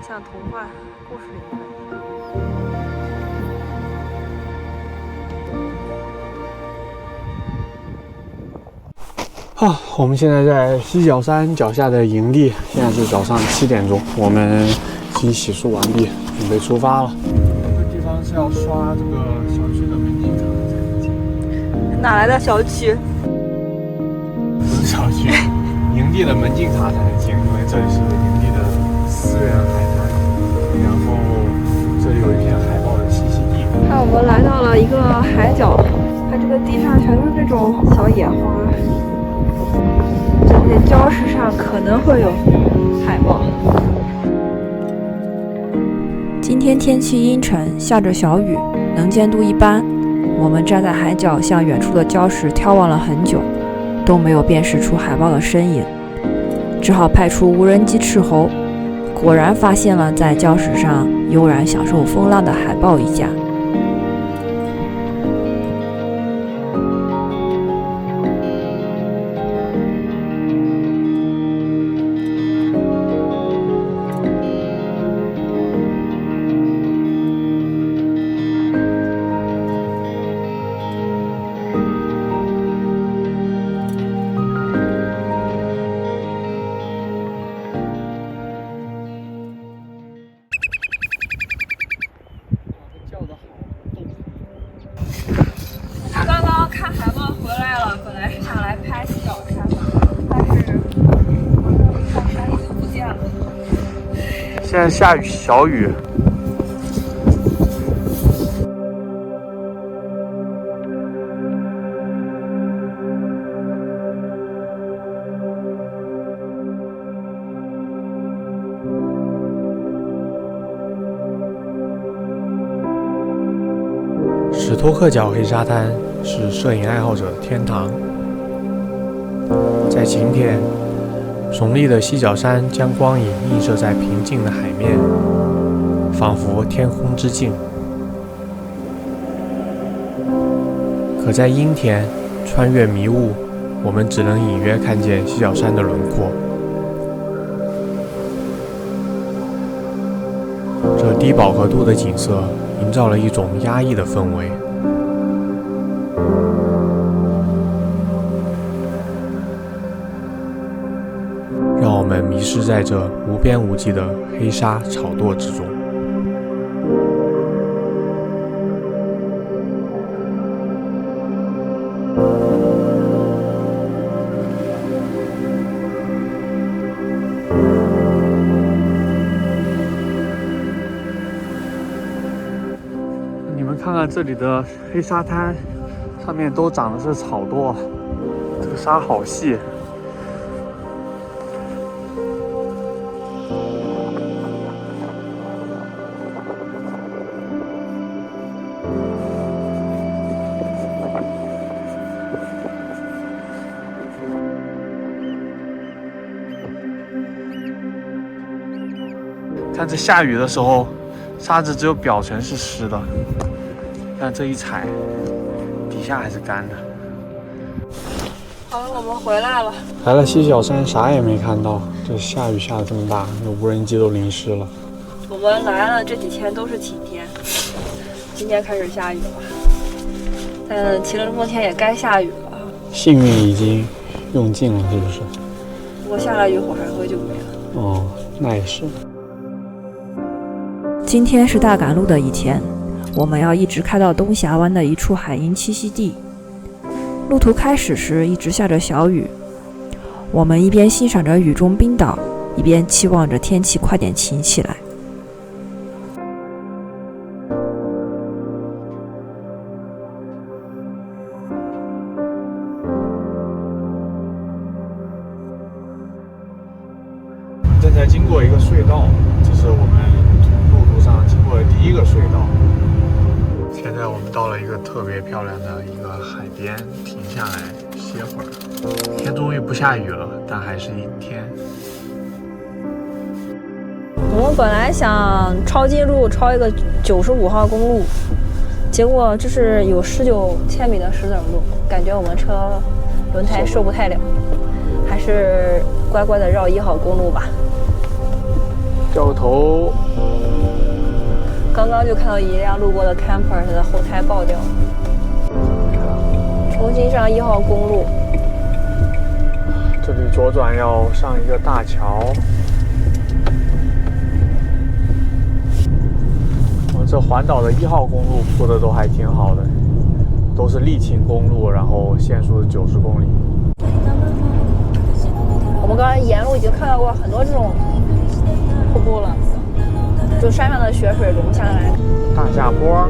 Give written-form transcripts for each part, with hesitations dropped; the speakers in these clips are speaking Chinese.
像童话故事里面的。好，我们现在在犀角山脚下的营地，现在是早上7点钟，我们已经洗漱完毕，准备出发了。这个地方是要刷这个小区的门禁卡才能进。哪来的小区？不是小区，营地的门禁卡才能进，因为这里是营地的私人海滩，然后这里有一片海豹的栖息地。看，我们来到了一个海角，看这个地上全是这种小野花。这些礁石上可能会有海豹。今天天气阴沉，下着小雨，能见度一般。我们站在海角，向远处的礁石眺望了很久，都没有辨识出海豹的身影，只好派出无人机斥候。果然发现了在礁石上悠然享受风浪的海豹一家。刚刚看海豹回来了，本来是想来拍犀角山的，但是看山里就不见了。现在下雨，小雨。史托克角黑沙滩是摄影爱好者的天堂。在晴天，耸立的犀角山将光影映射在平静的海面，仿佛天空之镜。可在阴天，穿越迷雾，我们只能隐约看见犀角山的轮廓。这低饱和度的景色营造了一种压抑的氛围。让我们迷失在这无边无际的黑沙草垛之中。你们看看这里的黑沙滩，上面都长的是草垛，这个沙好细。看这下雨的时候，沙子只有表层是湿的，但这一踩，底下还是干的。好了，我们回来了。来了犀角山，啥也没看到。这下雨下的这么大，那无人机都淋湿了。我们来了这几天都是晴天，今天开始下雨了。但其实这么天也该下雨了。幸运已经用尽了，是不是？不过下了雨，火山灰就没了。哦，那也是。今天是大赶路的一天，我们要一直开到东峡湾的一处海鹰栖息地。路途开始时一直下着小雨，我们一边欣赏着雨中冰岛，一边期望着天气快点晴起来。正在经过一个隧道，这是我们路途上经过的第一个隧道。现在我们到了一个特别漂亮的一个海边，停下来歇会儿。天终于不下雨了，但还是阴天。我们本来想抄近路，抄一个95号公路，结果这是有19千米的石子路，感觉我们车轮胎受不太了，还是乖乖的绕1号公路吧。掉头。刚刚就看到一辆路过的 camper， 它的后胎爆掉了。重新上1号公路。这里左转要上一个大桥。我们这环岛的1号公路铺的都还挺好的，都是沥青公路，然后限速是90公里。我们刚才沿路已经看到过很多这种瀑布了，就山上的雪水融下来。大下坡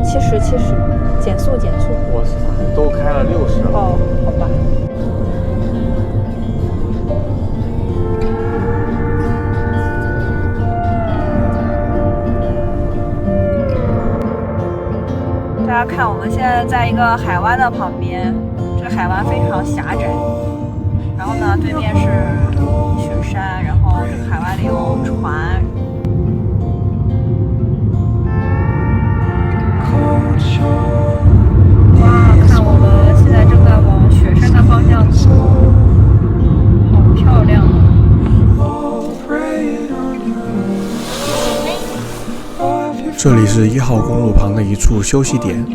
70，减速。我都开了60了。哦，好吧。大家看，我们现在在一个海湾的旁边，这个海湾非常狭窄。然后呢，对面是雪山，然后这个海湾里有船。哇，看我们现在正在往雪山的方向走，好漂亮啊！这里是1号公路旁的一处休息点，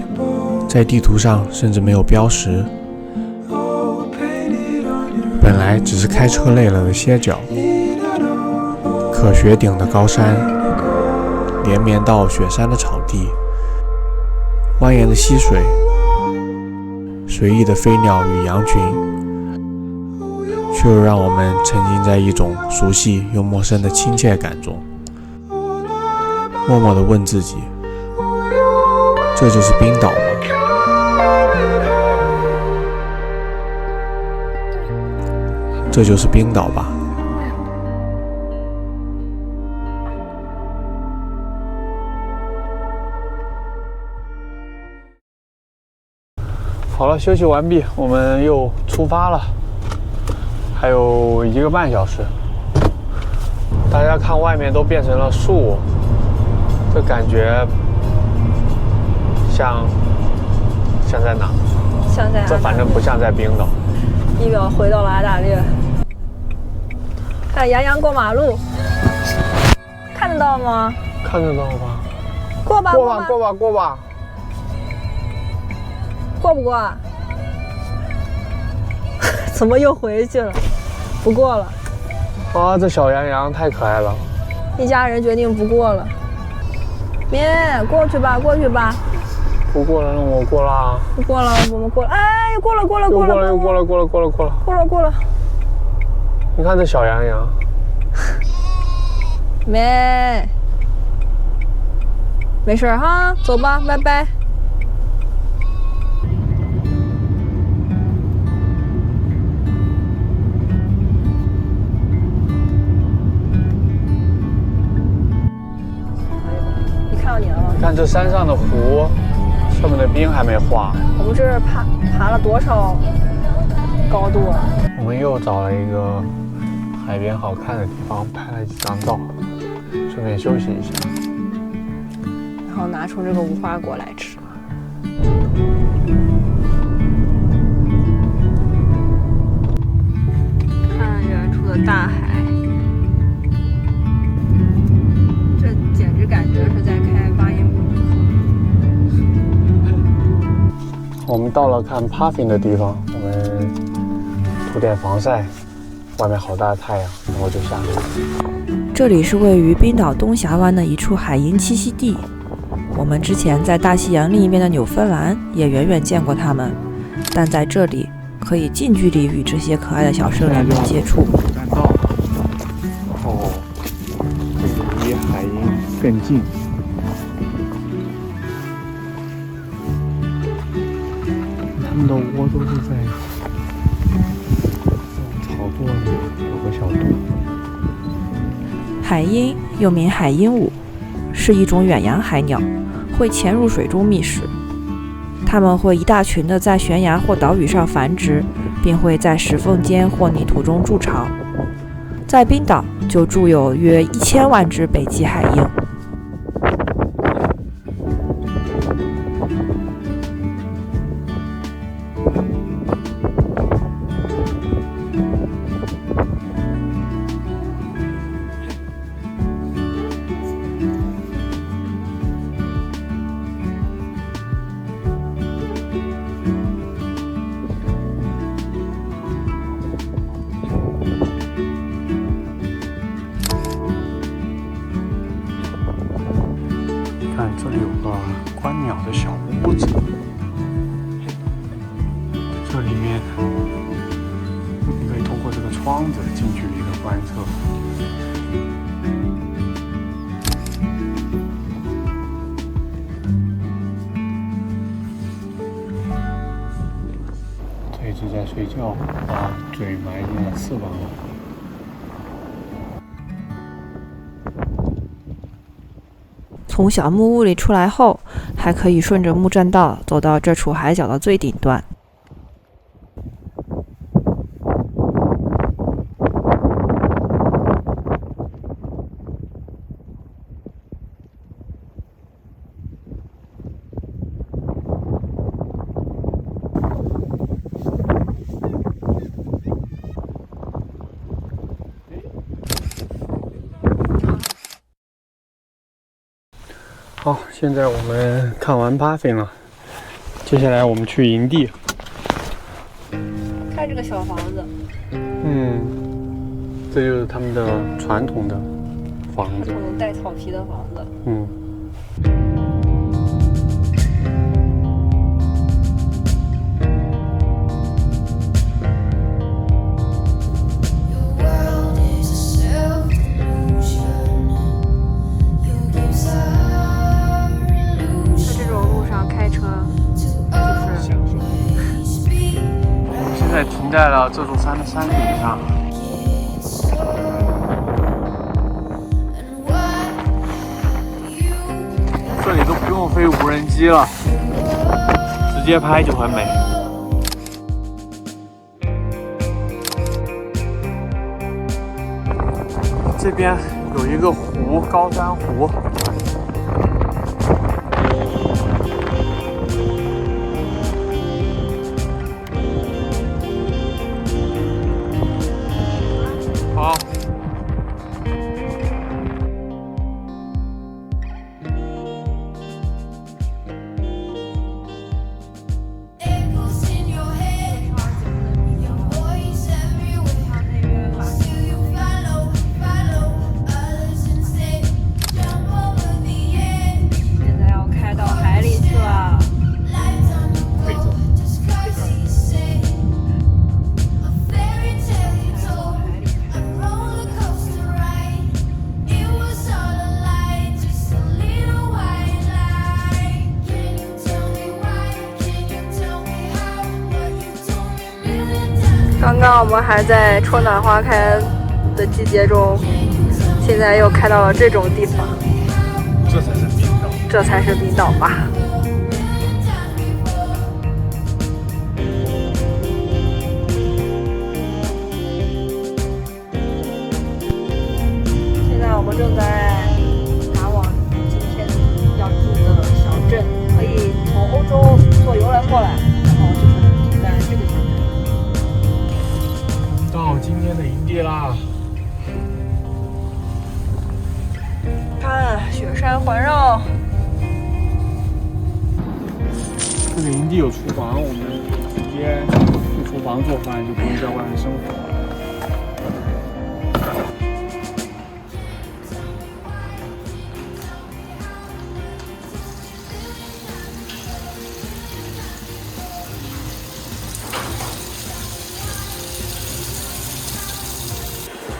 在地图上甚至没有标识。本来只是开车累了的歇脚，可雪顶的高山，连绵到雪山的草地，蜿蜒的溪水，随意的飞鸟与羊群，却又让我们沉浸在一种熟悉又陌生的亲切感中，默默地问自己：这就是冰岛吗？这就是冰岛吧。好了，休息完毕，我们又出发了，还有1个半小时。大家看，外面都变成了树，这感觉像在哪？像在这反正不像在冰岛。1秒回到了澳大利亚。看杨洋过马路，看得到吗？看得到吧？过吧。过不过啊？怎么又回去了？不过了。啊，这小羊羊太可爱了。一家人决定不过了。咩，过去吧。不过了，那我过啦。不过了，我们过了。哎，过了。又过了。你看这小羊羊。没事哈，走吧，拜拜。你看到你了吗？看这山上的湖，上面的冰还没化。我们这是爬了多少高度啊？我们又找了一个海边好看的地方，拍了几张照，顺便休息一下。然后拿出这个无花果来吃。看远处的大海，这简直感觉是在开8英里。我们到了看 puffin 的地方，我们涂点防晒，外面好大的太阳，然后就下去。这里是位于冰岛东峡湾的一处海鹰栖息地。我们之前在大西洋另一边的纽芬兰也远远见过它们，但在这里可以近距离与这些可爱的小生灵接触。栈道，然后这里离海鹰更近。它们的窝都是在草垛里有个小洞。海鹰又名海鹦鹉，是一种远洋海鸟，会潜入水中觅食。它们会一大群的在悬崖或岛屿上繁殖，并会在石缝间或泥土中筑巢。在冰岛就住有约1000万只北极海鹰。看这里有个观鸟的小屋子，这里面你可以通过这个窗子近距离的观测。这一只在睡觉，把嘴埋进了翅膀里。从小木屋里出来后，还可以顺着木栈道走到这处海角的最顶端。好，现在我们看完 Puffin 了，接下来我们去营地。看这个小房子，这就是他们的传统的房子，这种带草皮的房子。现在停在了这座山的山顶上，这里都不用飞无人机了，直接拍就很美。这边有一个湖，高山湖。好。现在要开到海里去了。刚刚我们还在春暖花开的季节中，现在又开到了这种地方，这才是冰岛，这才是冰岛吧。现在我们正在赶往今天要住的小镇，可以从欧洲坐游轮过来，然后就是停在这个小镇。到今天的营地啦！看雪山环绕，这个营地有厨房，我们直接去厨房做饭，就不用在外面生活了。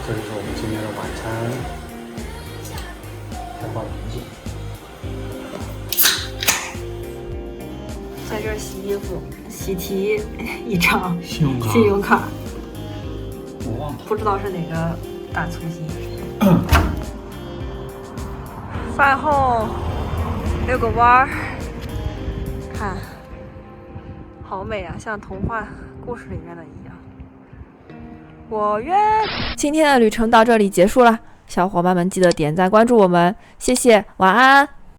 这就是我们今天的晚餐，开放营地。在这儿洗衣服，喜提一张信用卡，信用卡，我忘了。不知道是哪个大粗心。饭后遛个弯儿，看，好美啊，像童话故事里面的一样。我愿。今天的旅程到这里结束了，小伙伴们记得点赞关注我们，谢谢，晚安。